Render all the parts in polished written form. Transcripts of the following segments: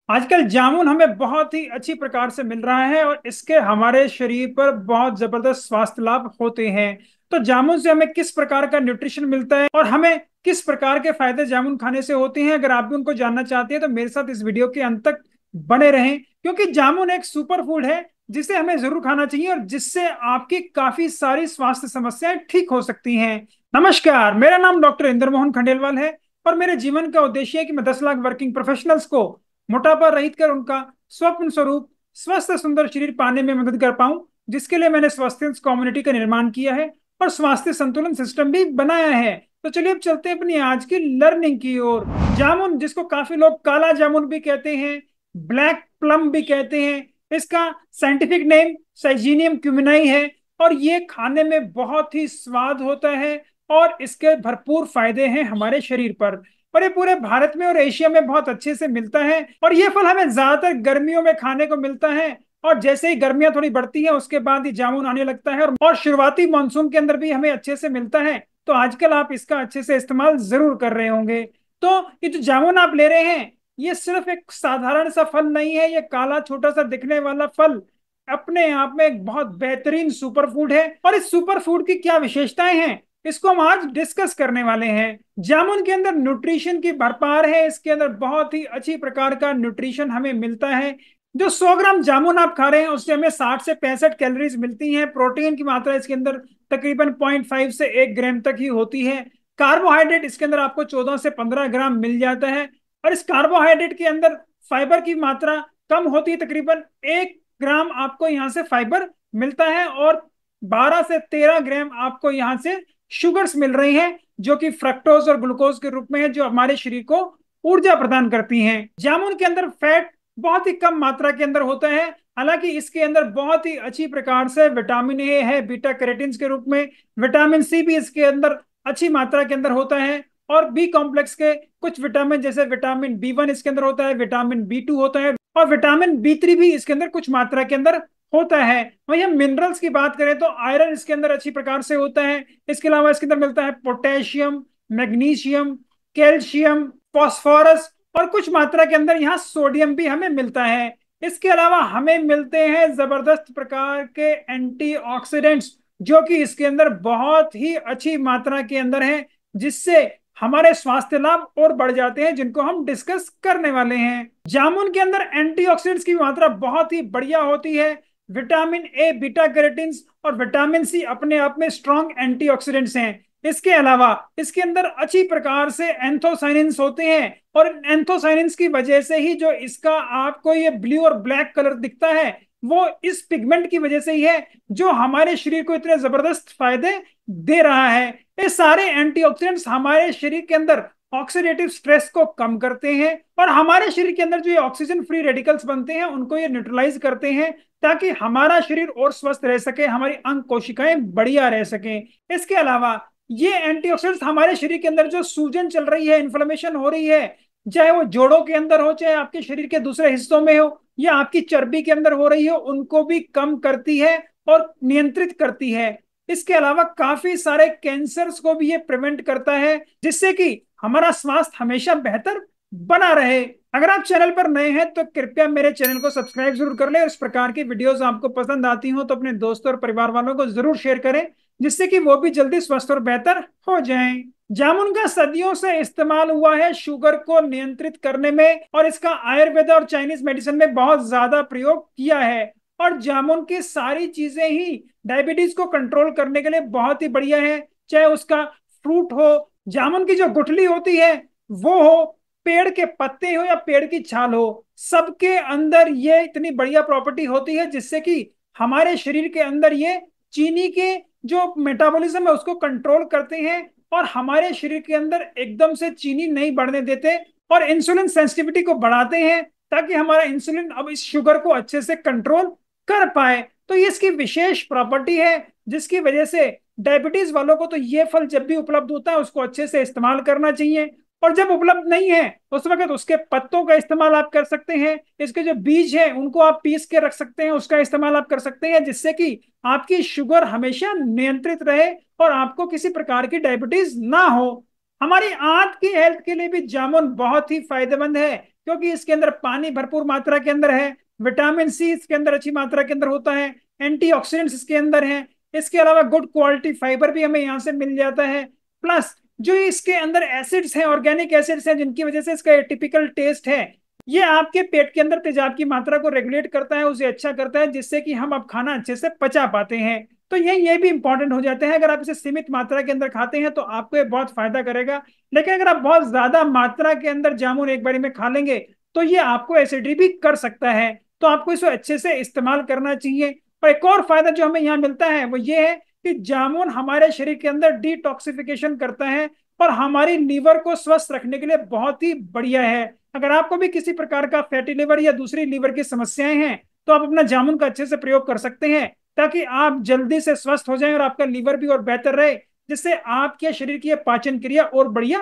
आजकल जामुन हमें बहुत ही अच्छी प्रकार से मिल रहा है और इसके हमारे शरीर पर बहुत जबरदस्त स्वास्थ्य लाभ होते हैं। तो जामुन से हमें किस प्रकार का न्यूट्रिशन मिलता है और हमें किस प्रकार के फायदे जामुन खाने से होते हैं, अगर आप भी उनको जानना चाहते हैं तो मेरे साथ इस वीडियो के अंत तक बने रहें, क्योंकि जामुन एक सुपर फूड है जिसे हमें जरूर खाना चाहिए और जिससे आपकी काफी सारी स्वास्थ्य समस्याएं ठीक हो सकती हैं। नमस्कार, मेरा नाम डॉक्टर इंद्र मोहन खंडेलवाल है और मेरे जीवन का उद्देश्य है कि मैं 10 लाख वर्किंग प्रोफेशनल्स को मोटापा रहित कर उनका स्वप्न स्वरूप स्वस्थ सुंदर शरीर पाने में मदद कर पाऊं, जिसके लिए मैंने स्वास्थ्य कम्युनिटी का निर्माण किया है और स्वास्थ्य संतुलन सिस्टम भी बनाया है। तो चलिए अब चलते हैं अपनी आज की लर्निंग की ओर। जामुन, जिसको काफी लोग काला जामुन भी कहते हैं, ब्लैक प्लम भी कहते हैं, इसका साइंटिफिक नेम साइजीनियम क्यूमिनाई है और ये खाने में बहुत ही स्वाद होता है और इसके भरपूर फायदे हैं हमारे शरीर पर। और ये पूरे भारत में और एशिया में बहुत अच्छे से मिलता है और ये फल हमें ज्यादातर गर्मियों में खाने को मिलता है। और जैसे ही गर्मियां थोड़ी बढ़ती हैं उसके बाद ही जामुन आने लगता है और शुरुआती मानसून के अंदर भी हमें अच्छे से मिलता है। तो आजकल आप इसका अच्छे से इस्तेमाल जरूर कर रहे होंगे। तो ये जो जामुन आप ले रहे हैं, ये सिर्फ एक साधारण सा फल नहीं है, ये काला छोटा सा दिखने वाला फल अपने आप में एक बहुत बेहतरीन सुपर फूड है। और इस सुपर फूड की क्या विशेषताएं हैं, इसको हम आज डिस्कस करने वाले हैं। जामुन के अंदर न्यूट्रिशन की भरपार है, इसके अंदर बहुत ही अच्छी प्रकार का न्यूट्रिशन हमें मिलता है। जो 100 ग्राम जामुन आप खा रहे हैं उससे हमें 60 से 65 कैलोरीज मिलती हैं। प्रोटीन की मात्रा इसके अंदर तकरीबन 0.5 से 1 ग्राम तक ही होती है। कार्बोहाइड्रेट इसके अंदर आपको 14 से 15 ग्राम मिल जाता है और इस कार्बोहाइड्रेट के अंदर फाइबर की मात्रा कम होती है, तकरीबन 1 ग्राम आपको यहाँ से फाइबर मिलता है और 12 से 13 ग्राम आपको यहाँ से शुगर्स मिल रही हैं, जो कि फ्रक्टोज और ग्लूकोज के रूप में है, जो हमारे शरीर को ऊर्जा प्रदान करती हैं। जामुन के अंदर फैट बहुत ही कम मात्रा के अंदर होता है, हालांकि इसके अंदर बहुत ही अच्छी प्रकार से विटामिन ए है बीटा कैरोटीन के रूप में। विटामिन सी भी इसके अंदर अच्छी मात्रा के अंदर होता है और बी कॉम्प्लेक्स के कुछ विटामिन जैसे विटामिन बी 1 इसके अंदर होता है, विटामिन बी 2 होता है और विटामिन बी 3 भी इसके अंदर कुछ मात्रा के अंदर होता है। वहीं हम मिनरल्स की बात करें तो आयरन इसके अंदर अच्छी प्रकार से होता है। इसके अलावा इसके अंदर मिलता है पोटेशियम, मैग्नीशियम, कैल्शियम, फास्फोरस और कुछ मात्रा के अंदर यहाँ सोडियम भी हमें मिलता है। इसके अलावा हमें मिलते हैं जबरदस्त प्रकार के एंटीऑक्सीडेंट्स, जो कि इसके अंदर बहुत ही अच्छी मात्रा के अंदर हैं, जिससे हमारे स्वास्थ्य लाभ और बढ़ जाते हैं, जिनको हम डिस्कस करने वाले हैं। जामुन के अंदर एंटीऑक्सीडेंट्स की मात्रा बहुत ही बढ़िया होती है। विटामिन ए, बीटा कैरोटीन और विटामिन सी अपने आप में स्ट्रॉन्ग एंटीऑक्सीडेंट्स हैं। इसके अलावा इसके अंदर अच्छी प्रकार से एंथोसाइनिन्स होते हैं और एंथोसाइनिन्स की वजह से ही जो इसका आपको ये ब्लू और ब्लैक कलर दिखता है, वो इस पिगमेंट की वजह से ही है, जो हमारे शरीर को इतने जबरदस्त फायदे दे रहा है। ये सारे एंटीऑक्सीडेंट्स हमारे शरीर के अंदर ऑक्सीडेटिव स्ट्रेस को कम करते हैं और हमारे शरीर के अंदर जो ये ऑक्सीजन फ्री रेडिकल्स बनते हैं उनको ये न्यूट्रलाइज करते हैं, ताकि हमारा शरीर और स्वस्थ रह सके, हमारी अंग कोशिकाएं बढ़िया रह सकें। इसके अलावा ये एंटीऑक्सीडेंट्स हमारे शरीर के अंदर जो सूजन चल रही है, इन्फ्लेमेशन हो रही है, चाहे वो जोड़ों के अंदर हो, चाहे आपके शरीर के दूसरे हिस्सों में हो या आपकी चर्बी के अंदर हो रही हो, उनको भी कम करती है और नियंत्रित करती है। इसके अलावा काफी सारे कैंसर्स को भी ये प्रिवेंट करता है, जिससे कि हमारा स्वास्थ्य हमेशा बेहतर बना रहे। अगर आप चैनल पर नए हैं तो कृपया मेरे चैनल को सब्सक्राइब जरूर कर लें और इस प्रकार की वीडियोस आपको पसंद आती हो तो अपने दोस्तों और परिवार वालों को जरूर शेयर करें, जिससे कि वो भी जल्दी स्वस्थ और बेहतर हो जाएं। जामुन का सदियों से इस्तेमाल हुआ है शुगर को नियंत्रित करने में और इसका आयुर्वेद और चाइनीज मेडिसिन में बहुत ज्यादा प्रयोग किया है। और जामुन की सारी चीजें ही डायबिटीज को कंट्रोल करने के लिए बहुत ही बढ़िया है, चाहे उसका फ्रूट हो, जामुन की जो गुठली होती है वो हो, पेड़ के पत्ते हो या पेड़ की छाल हो, सबके अंदर ये इतनी बढ़िया प्रॉपर्टी होती है, जिससे कि हमारे शरीर के अंदर ये चीनी के जो मेटाबॉलिज्म है उसको कंट्रोल करते हैं और हमारे शरीर के अंदर एकदम से चीनी नहीं बढ़ने देते और इंसुलिन सेंसिटिविटी को बढ़ाते हैं, ताकि हमारा इंसुलिन अब इस शुगर को अच्छे से कंट्रोल कर पाए। तो ये इसकी विशेष प्रॉपर्टी है, जिसकी वजह से डायबिटीज वालों को तो ये फल जब भी उपलब्ध होता है उसको अच्छे से इस्तेमाल करना चाहिए। और जब उपलब्ध नहीं है उस वक्त उसके पत्तों का इस्तेमाल आप कर सकते हैं, इसके जो बीज हैं उनको आप पीस के रख सकते हैं, उसका इस्तेमाल आप कर सकते हैं, जिससे कि आपकी शुगर हमेशा नियंत्रित रहे और आपको किसी प्रकार की डायबिटीज ना हो। हमारी आंत की हेल्थ के लिए भी जामुन बहुत ही फायदेमंद है, क्योंकि इसके अंदर पानी भरपूर मात्रा के अंदर है, विटामिन सी इसके अंदर अच्छी मात्रा के अंदर होता है, एंटीऑक्सीडेंट्स इसके अंदर है। इसके अलावा गुड क्वालिटी फाइबर भी हमें यहाँ से मिल जाता है। प्लस जो इसके अंदर एसिड्स हैं, ऑर्गेनिक एसिड्स हैं, जिनकी वजह से इसका टिपिकल टेस्ट है, ये आपके पेट के अंदर तेजाब की मात्रा को रेगुलेट करता है, उसे अच्छा करता है, जिससे कि हम अब खाना अच्छे से पचा पाते हैं। तो ये भी इंपॉर्टेंट हो जाते हैं। अगर आप इसे सीमित मात्रा के अंदर खाते हैं तो आपको ये बहुत फायदा करेगा, लेकिन अगर आप बहुत ज्यादा मात्रा के अंदर जामुन एक बारी में खा लेंगे तो ये आपको एसिडिटी भी कर सकता है। तो आपको इसे अच्छे से इस्तेमाल करना चाहिए। और एक और फायदा जो हमें यहाँ मिलता है वो ये है कि जामुन हमारे शरीर के अंदर डिटॉक्सिफिकेशन करता है और हमारी लीवर को स्वस्थ रखने के लिए बहुत ही बढ़िया है। अगर आपको भी किसी प्रकार का फैटी लिवर या दूसरी लीवर की समस्याएं हैं तो आप अपना जामुन का अच्छे से प्रयोग कर सकते हैं, ताकि आप जल्दी से स्वस्थ हो जाएं और आपका लीवर भी और बेहतर रहे, जिससे आपके शरीर की पाचन क्रिया और बढ़िया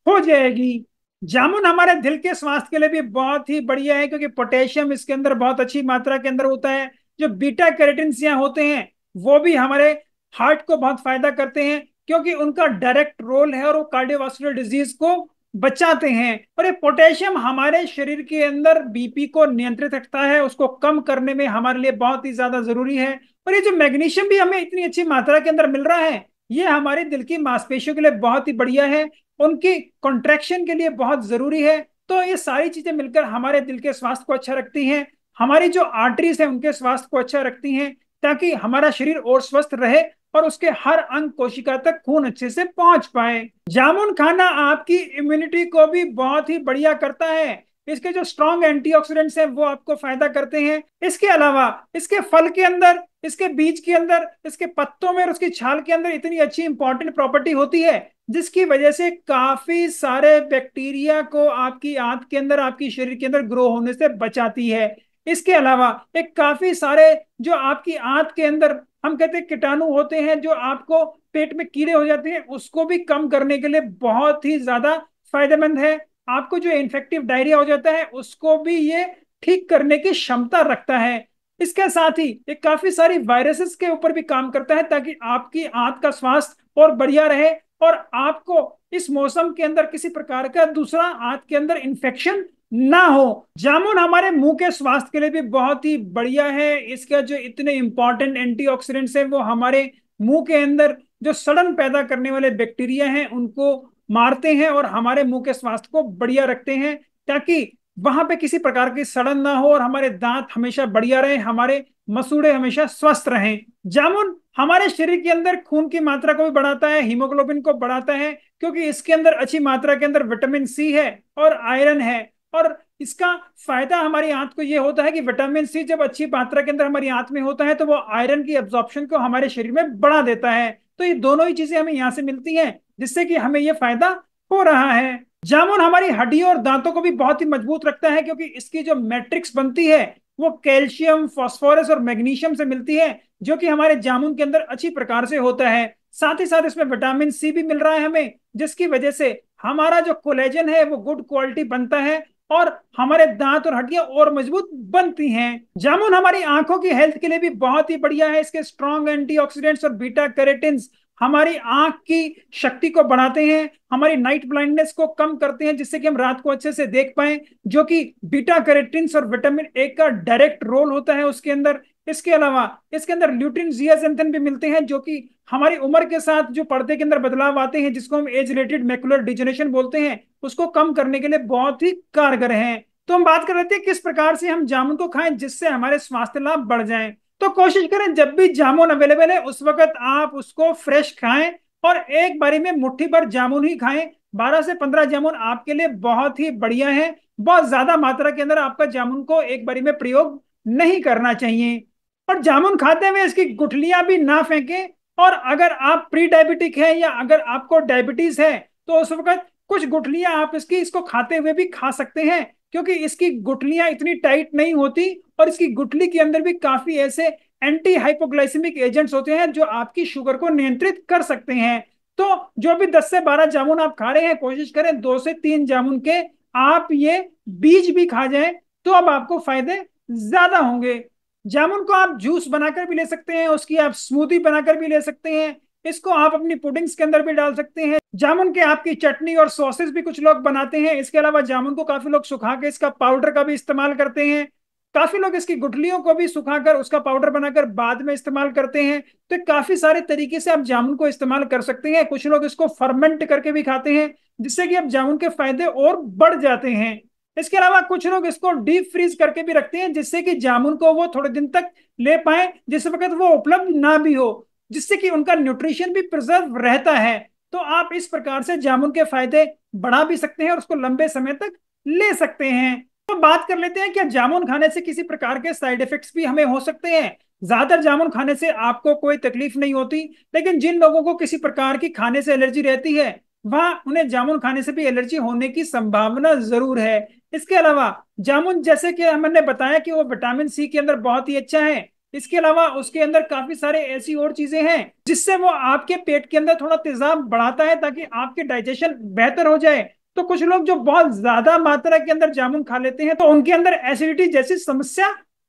हो जाएगी। जामुन हमारे दिल के स्वास्थ्य के लिए भी बहुत ही बढ़िया है, क्योंकि पोटेशियम इसके अंदर बहुत अच्छी मात्रा के अंदर होता है। जो बीटा कैरोटीन्स यहाँ होते हैं वो भी हमारे हार्ट को बहुत फायदा करते हैं, क्योंकि उनका डायरेक्ट रोल है और वो कार्डियोवास्कुलर डिजीज को बचाते हैं। और ये पोटेशियम हमारे शरीर के अंदर बीपी को नियंत्रित रखता है, उसको कम करने में हमारे लिए बहुत ही ज्यादा जरूरी है। और ये जो मैग्नीशियम भी हमें इतनी अच्छी मात्रा के अंदर मिल रहा है, ये हमारे दिल की मांसपेशियों के लिए बहुत ही बढ़िया है, उनकी कॉन्ट्रैक्शन के लिए बहुत जरूरी है। तो ये सारी चीजें मिलकर हमारे दिल के स्वास्थ्य को अच्छा रखती हैं, हमारी जो आर्टरीज है उनके स्वास्थ्य को अच्छा रखती हैं, ताकि हमारा शरीर और स्वस्थ रहे और उसके हर अंग कोशिका तक खून अच्छे से पहुंच पाए। जामुन खाना आपकी इम्यूनिटी को भी बहुत ही बढ़िया करता है। इसके जो स्ट्रॉन्ग एंटीऑक्सीडेंट्स हैं वो आपको फायदा करते हैं। इसके अलावा इसके फल के अंदर, इसके बीज के अंदर, इसके पत्तों में और उसकी छाल के अंदर इतनी अच्छी इंपॉर्टेंट प्रॉपर्टी होती है, जिसकी वजह से काफी सारे बैक्टीरिया को आपकी आंत के अंदर, आपकी शरीर के अंदर ग्रो होने से बचाती है। इसके अलावा एक काफी सारे जो आपकी आंत के अंदर हम कहते हैं कीटाणु होते हैं, जो आपको पेट में कीड़े हो जाते हैं, उसको भी कम करने के लिए बहुत ही ज्यादा फायदेमंद है। आपको जो इन्फेक्टिव डायरिया हो जाता है उसको भी ये ठीक करने की क्षमता रखता है। इसके साथ ही ये काफी सारी वायरसेस के ऊपर भी काम करता है, ताकि आपकी आंत का स्वास्थ्य और बढ़िया रहे और आपको इस मौसम के अंदर किसी प्रकार का दूसरा आंत के अंदर इन्फेक्शन ना हो। जामुन हमारे मुंह के स्वास्थ्य के लिए भी बहुत ही बढ़िया है। इसका जो इतने इंपॉर्टेंट एंटीऑक्सीडेंट्स हैं वो हमारे मुंह के अंदर जो सड़न पैदा करने वाले बैक्टीरिया हैं उनको मारते हैं और हमारे मुंह के स्वास्थ्य को बढ़िया रखते हैं, ताकि वहां पे किसी प्रकार की सड़न ना हो और हमारे दांत हमेशा बढ़िया रहे, हमारे मसूड़े हमेशा स्वस्थ रहें। जामुन हमारे शरीर के अंदर खून की मात्रा को भी बढ़ाता है, हीमोग्लोबिन को बढ़ाता है, क्योंकि इसके अंदर अच्छी मात्रा के अंदर विटामिन सी है और आयरन है। और इसका फायदा हमारी आंत को यह होता है कि विटामिन सी जब अच्छी मात्रा के अंदर हमारी आंत में होता है तो वो आयरन की एब्जॉर्प्शन को हमारे शरीर में बढ़ा देता है। तो ये दोनों ही चीजें हमें यहाँ से मिलती हैं, जिससे कि हमें यह फायदा हो रहा है। जामुन हमारी हड्डियों और दांतों को भी बहुत ही मजबूत रखता है, क्योंकि इसकी जो मैट्रिक्स बनती है वो कैल्शियम, फास्फोरस और मैग्नीशियम से मिलती है, जो कि हमारे जामुन के अंदर अच्छी प्रकार से होता है। साथ ही साथ इसमें विटामिन सी भी मिल रहा है हमें, जिसकी वजह से हमारा जो कोलेजन है वो गुड क्वालिटी बनता है और हमारे दांत और हड्डियां और मजबूत बनती हैं। जामुन हमारी आंखों की हेल्थ के लिए भी बहुत ही बढ़िया है। इसके स्ट्रॉन्ग एंटीऑक्सीडेंट्स और बीटा कैरोटीन्स हमारी आंख की शक्ति को बढ़ाते हैं, हमारी नाइट ब्लाइंडनेस को कम करते हैं, जिससे कि हम रात को अच्छे से देख पाएं, जो कि बीटा कैरोटीन्स और विटामिन ए का डायरेक्ट रोल होता है उसके अंदर। इसके अलावा इसके अंदर ल्यूटिन, जियासेंथन भी मिलते हैं, जो कि हमारी उम्र के साथ जो पर्दे के अंदर बदलाव आते हैं, जिसको हम एज रिलेटेड मैकुलर डिजेनरेशन बोलते हैं, उसको कम करने के लिए बहुत ही कारगर हैं। तो हम बात कर रहे थे किस प्रकार से हम जामुन को खाएं जिससे हमारे स्वास्थ्य लाभ बढ़ जाएं। तो कोशिश करें जब भी जामुन अवेलेबल है उस वक्त आप उसको फ्रेश खाएं और एक बारी में मुट्ठी भर जामुन ही खाएं। 12 से 15 जामुन आपके लिए बहुत ही बढ़िया है। बहुत ज्यादा मात्रा के अंदर आपका जामुन को एक बारी में प्रयोग नहीं करना चाहिए। और जामुन खाते हुए इसकी गुठलियां भी ना फेंकें। और अगर आप प्री डायबिटिक हैं या अगर आपको डायबिटीज है तो उस वक्त कुछ गुठलियां आप इसको खाते हुए भी खा सकते हैं, क्योंकि इसकी गुठलियां इतनी टाइट नहीं होती और इसकी गुठली के अंदर भी काफी ऐसे एंटी हाइपोग्लाइसेमिक एजेंट्स होते हैं जो आपकी शुगर को नियंत्रित कर सकते हैं। तो जो भी 10 से 12 जामुन आप खा रहे हैं, कोशिश करें 2 से 3 जामुन के आप ये बीज भी खा जाएं, तो अब आपको फायदे ज्यादा होंगे। जामुन को आप जूस बनाकर भी ले सकते हैं, उसकी आप स्मूदी बनाकर भी ले सकते हैं, इसको आप अपनी पुडिंग्स के अंदर भी डाल सकते हैं। जामुन के आपकी चटनी और सॉसेस भी कुछ लोग बनाते हैं। इसके अलावा जामुन को काफी लोग सुखा के इसका पाउडर का भी इस्तेमाल करते हैं। काफी लोग इसकी गुठलियों को भी सुखाकर उसका पाउडर बनाकर बाद में इस्तेमाल करते हैं। तो काफी सारे तरीके से आप जामुन को इस्तेमाल कर सकते हैं। कुछ लोग इसको फर्मेंट करके भी खाते हैं, जिससे कि अब जामुन के फायदे और बढ़ जाते हैं। इसके अलावा कुछ लोग इसको डीप फ्रीज करके भी रखते हैं, जिससे कि जामुन को वो थोड़े दिन तक ले पाए जिस वक्त वो उपलब्ध ना भी हो, जिससे कि उनका न्यूट्रिशन भी प्रिजर्व रहता है। तो आप इस प्रकार से जामुन के फायदे बढ़ा भी सकते हैं और उसको लंबे समय तक ले सकते हैं। तो बात कर लेते हैं, क्या जामुन खाने से किसी प्रकार के साइड इफेक्ट्स भी हमें हो सकते हैं? ज्यादातर जामुन खाने से आपको कोई तकलीफ नहीं होती, लेकिन जिन लोगों को किसी प्रकार की खाने से एलर्जी रहती है वह उन्हें जामुन खाने से भी एलर्जी होने की संभावना जरूर है। इसके अलावा जामुन, जैसे कि हमने बताया कि वो विटामिन सी के अंदर बहुत ही अच्छा है, इसके अलावा उसके अंदर काफी सारे ऐसी और चीजें हैं जिससे वो आपके पेट के अंदर थोड़ा तेजाब बढ़ाता है ताकि आपके डाइजेशन बेहतर हो जाए। तो कुछ लोग जो बहुत ज्यादा मात्रा के अंदर जामुन खा लेते हैं तो उनके अंदर एसिडिटी जैसी समस्या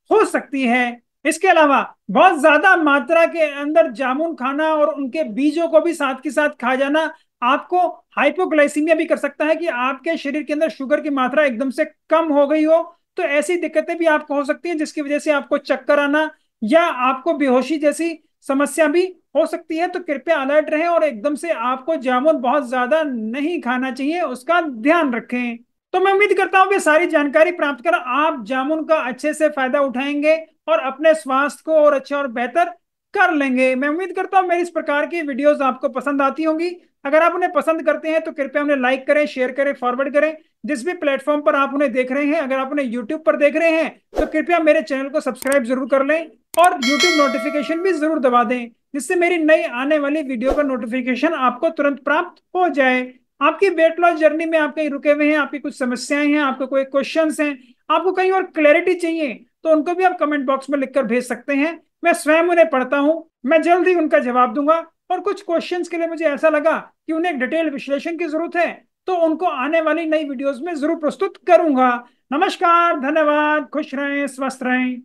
हो सकती है। इसके अलावा बहुत ज्यादा मात्रा के अंदर जामुन खाना और उनके बीजों को भी साथ के साथ खा जाना आपको हाइपोग्लाइसीमिया भी कर सकता है, कि आपके शरीर के अंदर शुगर की मात्रा एकदम से कम हो गई हो। तो ऐसी दिक्कतें भी आपको हो सकती हैं, जिसकी वजह से आपको चक्कर आना या आपको बेहोशी जैसी समस्या भी हो सकती है। तो कृपया अलर्ट रहें और एकदम से आपको जामुन बहुत ज्यादा नहीं खाना चाहिए, उसका ध्यान रखें। तो मैं उम्मीद करता हूं कि सारी जानकारी प्राप्त कर आप जामुन का अच्छे से फायदा उठाएंगे और अपने स्वास्थ्य को और अच्छा और बेहतर कर लेंगे। मैं उम्मीद करता हूं मेरी इस प्रकार की वीडियोस आपको पसंद आती होंगी। अगर आप उन्हें पसंद करते हैं तो कृपया उन्हें लाइक करें, शेयर करें, फॉरवर्ड करें। जिस भी प्लेटफॉर्म पर आप उन्हें देख रहे हैं, अगर आप उन्हें यूट्यूब पर देख रहे हैं तो कृपया मेरे चैनल को सब्सक्राइब जरूर कर लें और यूट्यूब नोटिफिकेशन भी जरूर दबा दें, जिससे मेरी नई आने वाली वीडियो का नोटिफिकेशन आपको तुरंत प्राप्त हो जाए। आपकी वेट लॉस जर्नी में आप कहीं रुके हुए हैं, आपकी कुछ समस्याएं हैं, आपको कोई क्वेश्चंस हैं, आपको कहीं और क्लैरिटी चाहिए, तो उनको भी आप कमेंट बॉक्स में लिखकर भेज सकते हैं। मैं स्वयं उन्हें पढ़ता हूं, मैं जल्द ही उनका जवाब दूंगा। और कुछ क्वेश्चंस के लिए मुझे ऐसा लगा कि उन्हें एक डिटेल विश्लेषण की जरूरत है, तो उनको आने वाली नई वीडियोस में जरूर प्रस्तुत करूंगा। नमस्कार, धन्यवाद, खुश रहें, स्वस्थ रहें।